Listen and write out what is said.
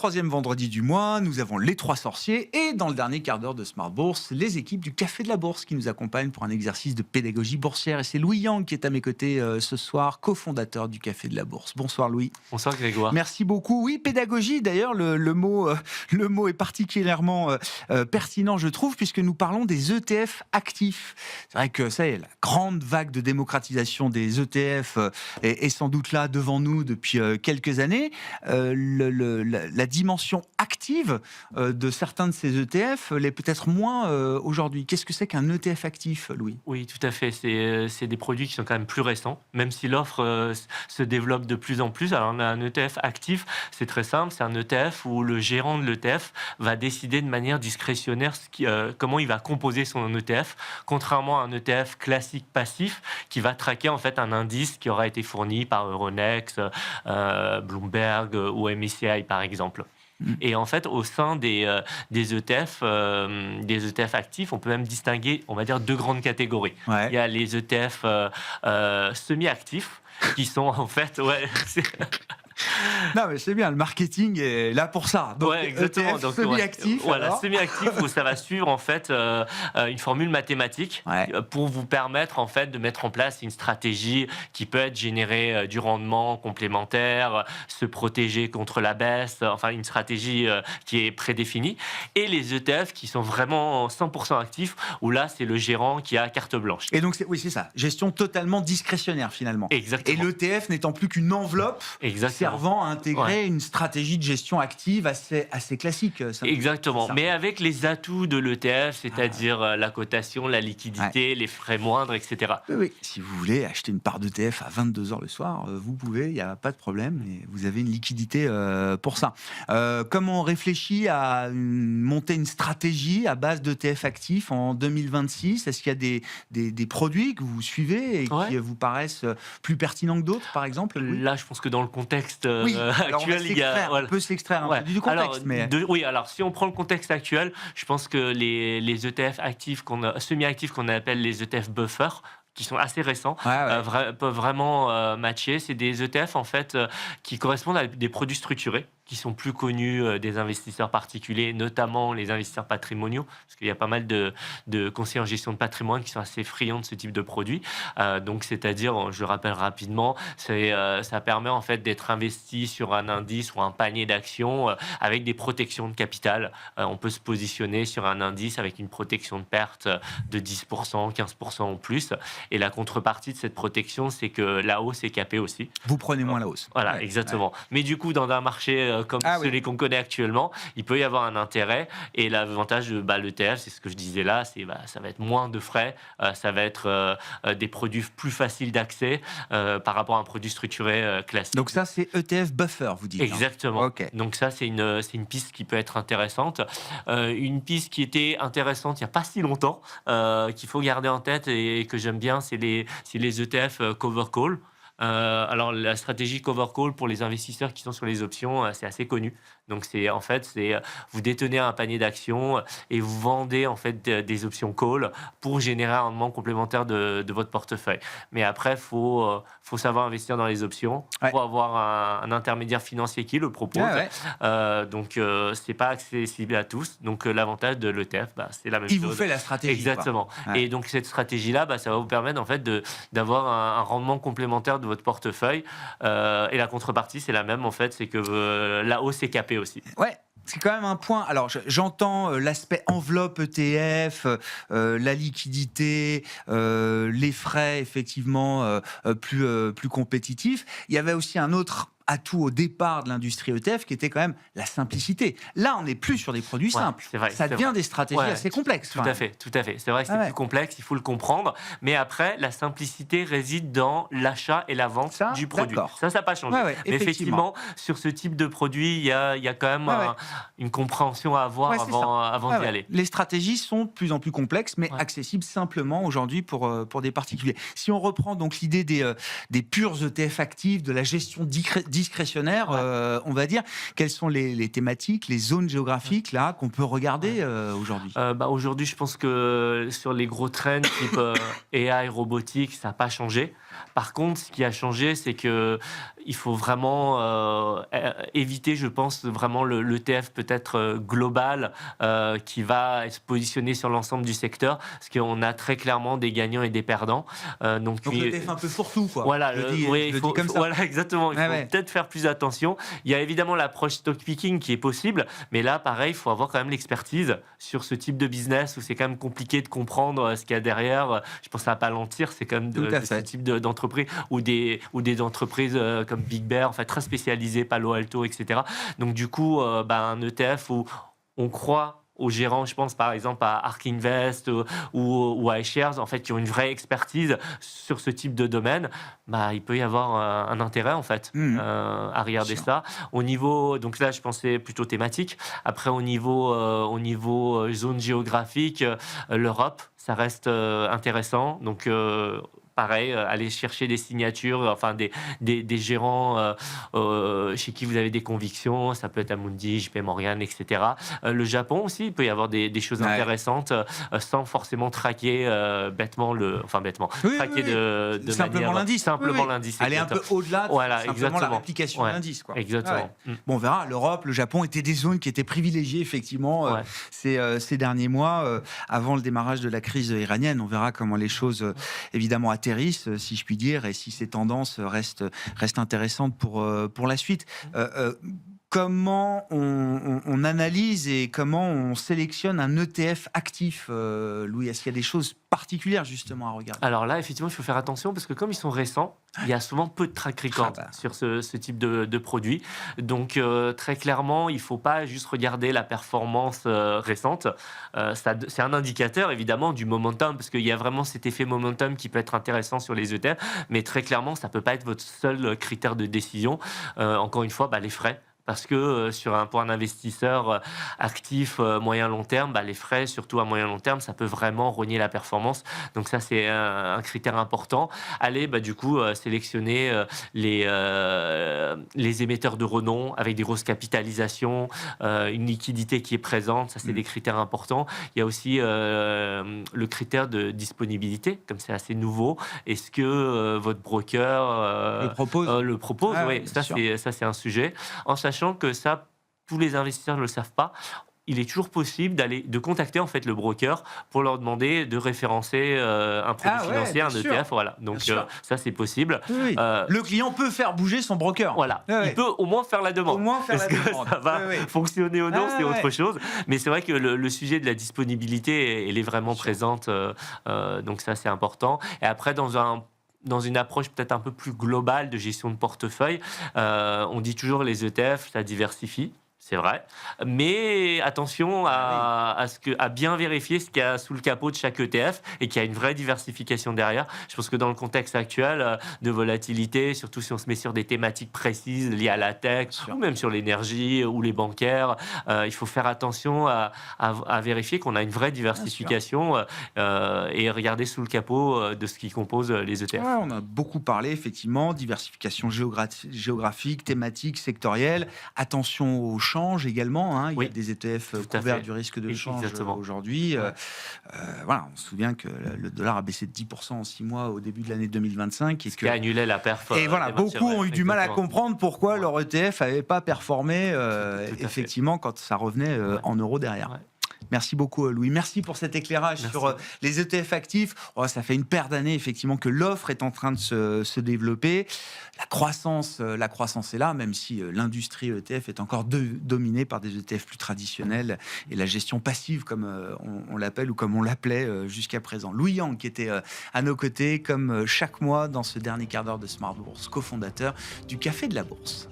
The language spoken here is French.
troisième vendredi du mois, nous avons les trois sorciers et dans le dernier quart d'heure de Smart Bourse, les équipes du Café de la Bourse qui nous accompagnent pour un exercice de pédagogie boursière. Et c'est Louis Yang qui est à mes côtés ce soir, cofondateur du Café de la Bourse. Bonsoir Louis. Bonsoir Grégoire. Merci beaucoup. Oui, pédagogie, d'ailleurs, le mot est particulièrement pertinent, je trouve, puisque nous parlons des ETF actifs. C'est vrai que ça y est, la grande vague de démocratisation des ETF est sans doute là devant nous depuis quelques années. La dimension active de certains de ces ETF l'est peut-être moins aujourd'hui. Qu'est-ce que c'est qu'un ETF actif, Louis ? Oui, tout à fait. C'est des produits qui sont quand même plus récents, même si l'offre se développe de plus en plus. Alors, on a un ETF actif, c'est très simple. C'est un ETF où le gérant de l'ETF va décider de manière discrétionnaire comment il va composer son ETF, contrairement à un ETF classique passif qui va traquer en fait un indice qui aura été fourni par Euronext, Bloomberg ou MSCI par exemple. Et en fait, au sein des ETF actifs, on peut même distinguer, on va dire, deux grandes catégories. Ouais. Il y a les ETF semi-actifs, qui sont en fait... Non, mais c'est bien, le marketing est là pour ça. Donc, ouais, exactement. ETF donc, semi-actif. Voilà, semi-actif où ça va suivre en fait une formule mathématique pour vous permettre en fait de mettre en place une stratégie qui peut être générer du rendement complémentaire, se protéger contre la baisse, enfin une stratégie qui est prédéfinie. Et les ETF qui sont vraiment 100% actifs où là c'est le gérant qui a carte blanche. Et donc, c'est ça, gestion totalement discrétionnaire finalement. Exactement. Et l'ETF n'étant plus qu'une enveloppe servant à intégrer une stratégie de gestion active assez classique. Exactement, mais avec les atouts de l'ETF, c'est-à-dire la cotation, la liquidité, les frais moindres, etc. Oui. Si vous voulez acheter une part d'ETF à 22h le soir, vous pouvez, il n'y a pas de problème, et vous avez une liquidité pour ça. Comment on réfléchit à monter une stratégie à base d'ETF actifs en 2026 ? Est-ce qu'il y a des produits que vous suivez et qui vous paraissent plus pertinents que d'autres, par exemple ? Là, je pense que dans le contexte actuel, on peut s'extraire un peu du contexte. Alors si on prend le contexte actuel, je pense que les ETF actifs semi-actifs qu'on appelle les ETF buffer, qui sont assez récents, peuvent vraiment matcher. C'est des ETF en fait qui correspondent à des produits structurés, qui sont plus connus des investisseurs particuliers, notamment les investisseurs patrimoniaux, parce qu'il y a pas mal de conseillers en gestion de patrimoine qui sont assez friands de ce type de produits. Donc, c'est-à-dire, je rappelle rapidement, ça permet en fait d'être investi sur un indice ou un panier d'actions avec des protections de capital. On peut se positionner sur un indice avec une protection de perte de 10%, 15% ou plus. Et la contrepartie de cette protection, c'est que la hausse est capée aussi. Vous prenez moins la hausse. Voilà, exactement. Mais du coup, dans un marché comme celui qu'on connaît actuellement, il peut y avoir un intérêt. Et l'avantage de l'ETF, c'est ce que je disais là, ça va être moins de frais, ça va être des produits plus faciles d'accès par rapport à un produit structuré classique. Donc ça, c'est ETF buffer, vous dites. Exactement. Okay. Donc ça, c'est une piste qui peut être intéressante. Une piste qui était intéressante il n'y a pas si longtemps, qu'il faut garder en tête et que j'aime bien, c'est les ETF cover call. Alors la stratégie cover call pour les investisseurs qui sont sur les options, c'est assez connu. Donc vous détenez un panier d'actions et vous vendez en fait des options call pour générer un rendement complémentaire de votre portefeuille. Mais après, faut savoir investir dans les options, faut avoir un intermédiaire financier qui le propose. Donc c'est pas accessible à tous. Donc l'avantage de l'ETF, c'est la même chose. Il vous fait la stratégie. Exactement. Et donc cette stratégie-là, ça va vous permettre en fait d'avoir un rendement complémentaire de votre portefeuille. Et la contrepartie, c'est la même en fait, c'est que la hausse est capée aussi. Ouais. C'est quand même un point. Alors, j'entends l'aspect enveloppe ETF, la liquidité, les frais effectivement plus compétitifs. Il y avait aussi un autre atout au départ de l'industrie ETF qui était quand même la simplicité. Là, on n'est plus sur des produits simples. Ça devient des stratégies assez complexes. Tout à fait. C'est vrai que c'est plus complexe, il faut le comprendre. Mais après, la simplicité réside dans l'achat et la vente du produit. Ça n'a pas changé. Mais effectivement, sur ce type de produit, il y a quand même une compréhension à avoir avant d'y aller. Les stratégies sont de plus en plus complexes, mais accessibles simplement aujourd'hui pour des particuliers. Si on reprend donc l'idée des purs ETF actifs, de la gestion discrétionnaire, on va dire. Quelles sont les thématiques, les zones géographiques là qu'on peut regarder aujourd'hui ? Aujourd'hui, je pense que sur les gros trends type AI, robotique, ça n'a pas changé. Par contre, ce qui a changé, c'est que il faut vraiment éviter, je pense, vraiment l'ETF peut-être global qui va se positionner sur l'ensemble du secteur, parce qu'on a très clairement des gagnants et des perdants. Donc l'ETF un peu fourre-tout, quoi. Voilà, il faut comme ça. Voilà, exactement. Il faut peut-être faire plus attention. Il y a évidemment l'approche stock picking qui est possible, mais là, pareil, il faut avoir quand même l'expertise sur ce type de business où c'est quand même compliqué de comprendre ce qu'il y a derrière. Je pense à Palantir, c'est quand même de ce type d'entreprise, ou des entreprises comme Big Bear, en fait, très spécialisées, Palo Alto, etc. Donc du coup, un ETF où on croit aux gérants, je pense par exemple à Ark Invest ou à iShares, en fait, qui ont une vraie expertise sur ce type de domaine, il peut y avoir un intérêt en fait à regarder ça. Au niveau, donc là, je pensais plutôt thématique. Après, au niveau zone géographique, l'Europe, ça reste intéressant. Donc pareil, aller chercher des signatures, enfin des gérants chez qui vous avez des convictions, ça peut être Amundi, JP Morgan, etc. Le Japon aussi, il peut y avoir des choses intéressantes sans forcément traquer bêtement traquer de simplement l'indice. Simplement l'indice. Aller un peu au-delà de simplement la réplication de l'indice. Exactement. Bon, on verra, l'Europe, le Japon étaient des zones qui étaient privilégiées effectivement ces derniers mois avant le démarrage de la crise iranienne. On verra comment les choses évidemment atterrissent, si je puis dire, et si ces tendances restent intéressantes pour la suite. Comment on analyse et comment on sélectionne un ETF actif, Louis? Est-ce qu'il y a des choses particulières justement à regarder? Alors là, effectivement, il faut faire attention parce que comme ils sont récents, il y a souvent peu de track record sur ce type de produit. Donc très clairement, il ne faut pas juste regarder la performance récente. C'est un indicateur évidemment du momentum, parce qu'il y a vraiment cet effet momentum qui peut être intéressant sur les ETF, mais très clairement, ça ne peut pas être votre seul critère de décision. Encore une fois, les frais. Parce que pour un investisseur actif moyen-long terme, les frais, surtout à moyen-long terme, ça peut vraiment rogner la performance. Donc ça, c'est un critère important. Allez, du coup, sélectionner les émetteurs de renom avec des grosses capitalisations, une liquidité qui est présente. Ça, c'est des critères importants. Il y a aussi le critère de disponibilité, comme c'est assez nouveau. Est-ce que votre broker le propose? Oui, ça, c'est un sujet. En sachant que ça, tous les investisseurs ne le savent pas, il est toujours possible de contacter en fait le broker pour leur demander de référencer un produit financier, un ETF. Voilà. Donc ça, c'est possible. Oui. Le client peut faire bouger son broker. Voilà. Il peut au moins faire la demande. Est-ce que ça va fonctionner ou non, c'est autre chose. Mais c'est vrai que le sujet de la disponibilité, elle est vraiment présente. Donc ça, c'est important. Et après, dans une approche peut-être un peu plus globale de gestion de portefeuille, on dit toujours les ETF, ça diversifie. C'est vrai, mais attention à bien vérifier ce qu'il y a sous le capot de chaque ETF et qu'il y a une vraie diversification derrière. Je pense que dans le contexte actuel de volatilité, surtout si on se met sur des thématiques précises liées à la tech ou même sur l'énergie ou les bancaires, il faut faire attention à vérifier qu'on a une vraie diversification et regarder sous le capot de ce qui compose les ETF. Ouais, on a beaucoup parlé, effectivement, diversification géographique, thématique, sectorielle, attention aux change également. Il y a des ETF couverts du risque de change aujourd'hui. Voilà, on se souvient que le dollar a baissé de 10% en 6 mois au début de l'année 2025. Ce qui a annulé la perf. Et voilà, beaucoup ont eu du mal à comprendre pourquoi leur ETF n'avait pas performé effectivement quand ça revenait en euros derrière. Ouais. Merci beaucoup, Louis. Merci pour cet éclairage sur les ETF actifs. Ça fait une paire d'années, effectivement, que l'offre est en train de se développer. La croissance est là, même si l'industrie ETF est encore dominée par des ETF plus traditionnels et la gestion passive, comme on l'appelle ou comme on l'appelait jusqu'à présent. Louis Yang, qui était à nos côtés, comme chaque mois dans ce dernier quart d'heure de Smart Bourse, cofondateur du Café de la Bourse.